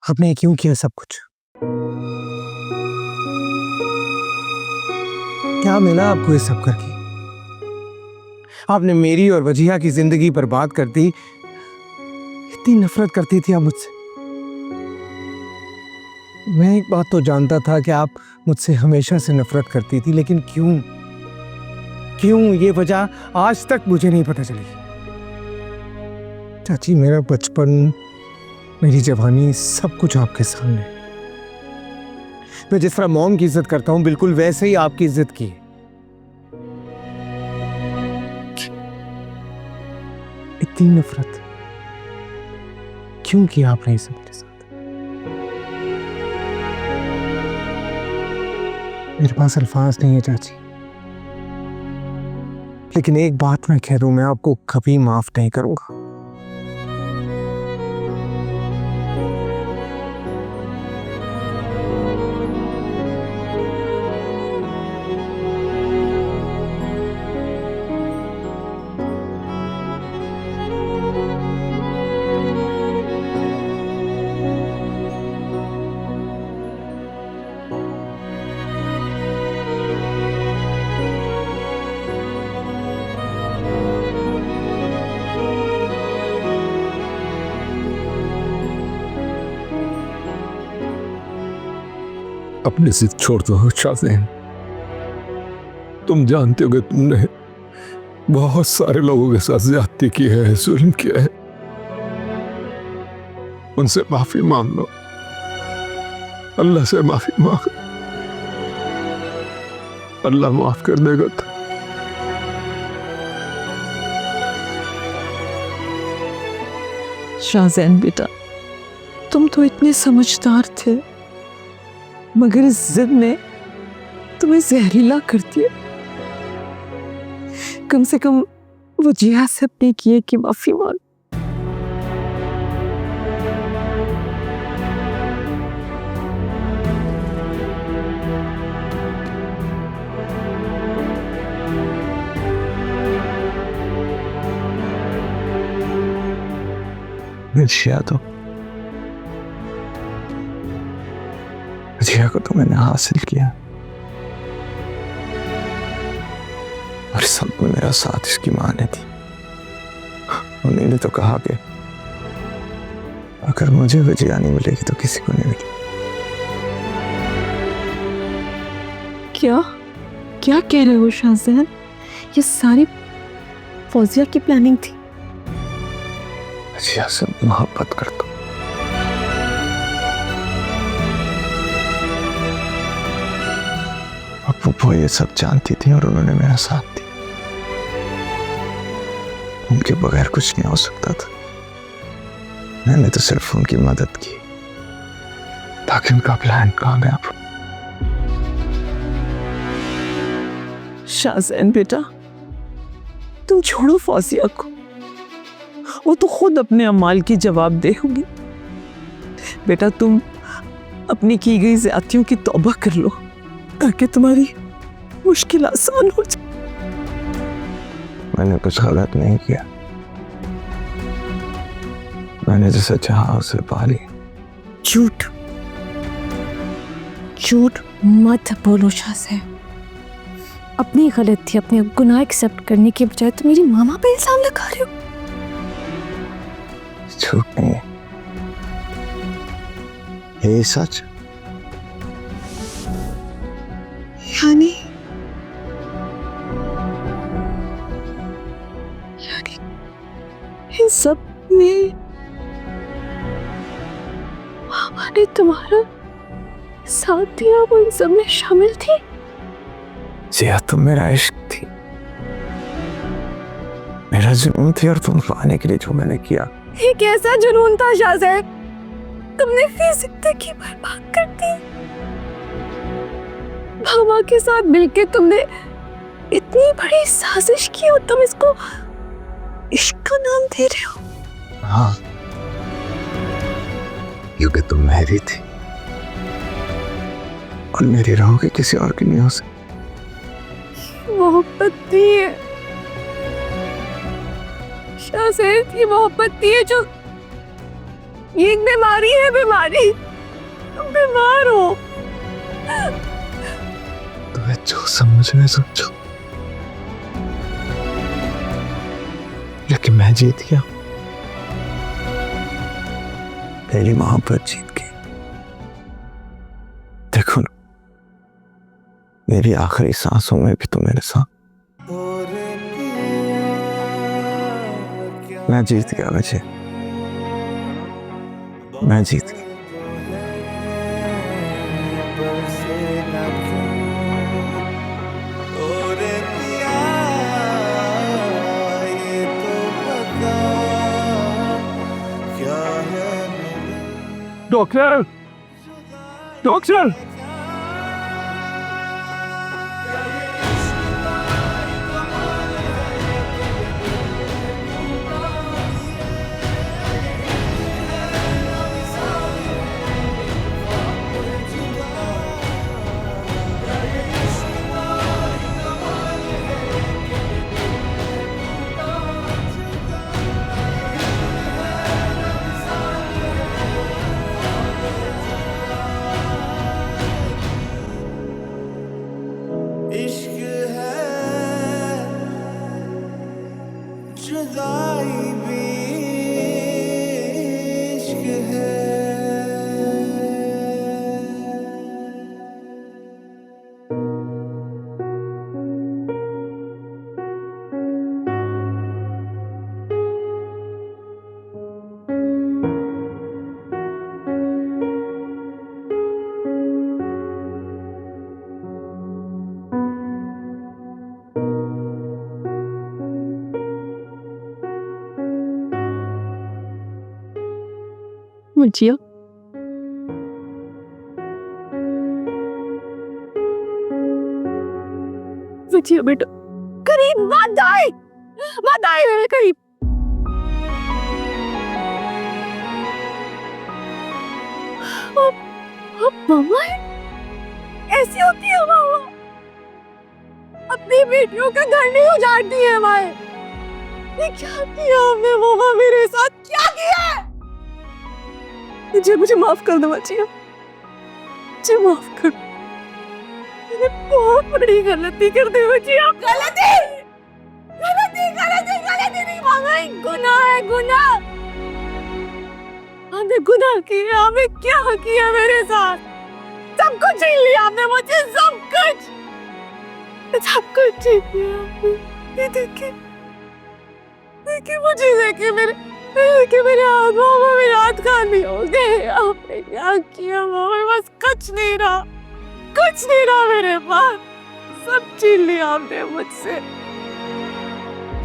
आपने क्यों किया सब कुछ? क्या मिला आपको ये सब करके? आपने मेरी और वजीहा की जिंदगी बर्बाद कर दी। इतनी नफरत करती थी आप मुझसे। मैं एक बात तो जानता था कि आप मुझसे हमेशा से नफरत करती थी, लेकिन क्यों क्यों ये वजह आज तक मुझे नहीं पता चली। चाची, मेरा बचपन, मेरी जवानी, सब कुछ आपके सामने। मैं जिस तरह मॉम की इज्जत करता हूं, बिल्कुल वैसे ही आपकी इज्जत की। इतनी नफरत क्यों किया आपने इसे मेरे साथ? मेरे पास अल्फाज नहीं है चाची, लेकिन एक बात मैं कह दूं, मैं आपको कभी माफ नहीं करूंगा। अपनी जिद छोड़ दो शाज़ेन। तुम जानते हो कि तुमने बहुत सारे लोगों के साथ ज्यादती की है, जुल्म किया है। उनसे माफी मांग लो, अल्लाह से माफी मांग, अल्लाह माफ कर देगा। शाज़ेन बेटा, तुम तो इतने समझदार थे, मगर इस जिद ने तुम्हें जहरीला कर दिया। कम से कम वजीहा से अपने किए की माफी मांग। वजीहा को तो मैंने हासिल किया और सब में मेरा साथ इसकी मां ने दी। उन्होंने तो कहा कि अगर मुझे वजीहा नहीं मिलेगी तो किसी को नहीं मिलेगी। क्या क्या कह रहे हो शाज़ेन? ये सारी फौजिया की प्लानिंग थी? वजीहा से मोहब्बत करता हूं। वो ये सब जानती थी और उन्होंने मेरा साथ दिया। उनके बगैर कुछ नहीं हो सकता था। मैंने तो सिर्फ उनकी मदद की ताकि उनका प्लान कामयाब हो। शाज़ेन बेटा, तुम छोड़ो फौजिया को, वो तो खुद अपने अमाल की जवाब देगी। बेटा, तुम अपनी की गई ज्यादतियों की तौबा कर लो ताकि तुम्हारी मुश्किल आसान हो जाए। मैंने कुछ गलत नहीं किया, मैंने जैसा चाहा उसे पा लिया। झूठ झूठ मत बोलो शाज़ेन। अपनी गलती, अपने गुनाह एक्सेप्ट करने के बजाय तुम मेरी मामा पे इल्जाम लगा रहे हो। झूठ नहीं है, ये सच। यानी इन सब में मामा ने तुम्हारा साथ दिया, वो इन सब में शामिल थी? जिया तुम मेरा इश्क थी, मेरा जुनून थी, और तुम पाने के लिए जो मैंने किया। ये कैसा जुनून था शाज़ेन? तुमने फिर जिंदगी बर्बाद कर दी। मामा के साथ मिलकर तुमने इतनी बड़ी साजिश की और तुम इसको इश्क का नाम दे रहे हो? हाँ, क्योंकि तुम मेरी थी और मेरी रहोगे, किसी और की नहीं हो सकती। मोहब्बत दी है शाज़ेन, की मोहब्बत दी है जो ये एक बीमारी है, बीमारी। तुम बीमार हो। तुम्हें जो समझने समझो, लेकिन मैं जीत गया। पहली मोहब्बत जीत गई। देखो ना, मेरी आखिरी सांसों में भी तो मेरे साथ। मैं जीत गया मुझे, मैं जीत गया। डॉक्टर, डॉक्टर, इश्क है जुदाई भी इश्क है। मुझिया, मुझिया बेटा, करीब मत आए, मत आए मेरे करीब। अब मामा है, ऐसी होती है मामा। अपनी बेटियों का घर नहीं उजाड़ती है माए। ये क्या किया आपने मामा मेरे साथ, क्या किया है? मुझे माफ कर दो बच्चिया, मुझे माफ कर। मैंने बहुत बड़ी गलती कर दी बच्चिया। गलती गलती गलती गलती नहीं मामा, गुनाह है गुनाह। आपने गुनाह किया, आपने क्या किया मेरे साथ? सब कुछ छीन लिया आपने मुझे, सब कुछ छीन लिया आपने। ये देखिए, देखिए मुझे, देखिए मेरे हाथ, मामा मेरे हाथ खाली हो गए। आपने क्या किया मामा? बस कुछ नहीं रहा मेरे पास, सब छीन लिया आपने मुझसे।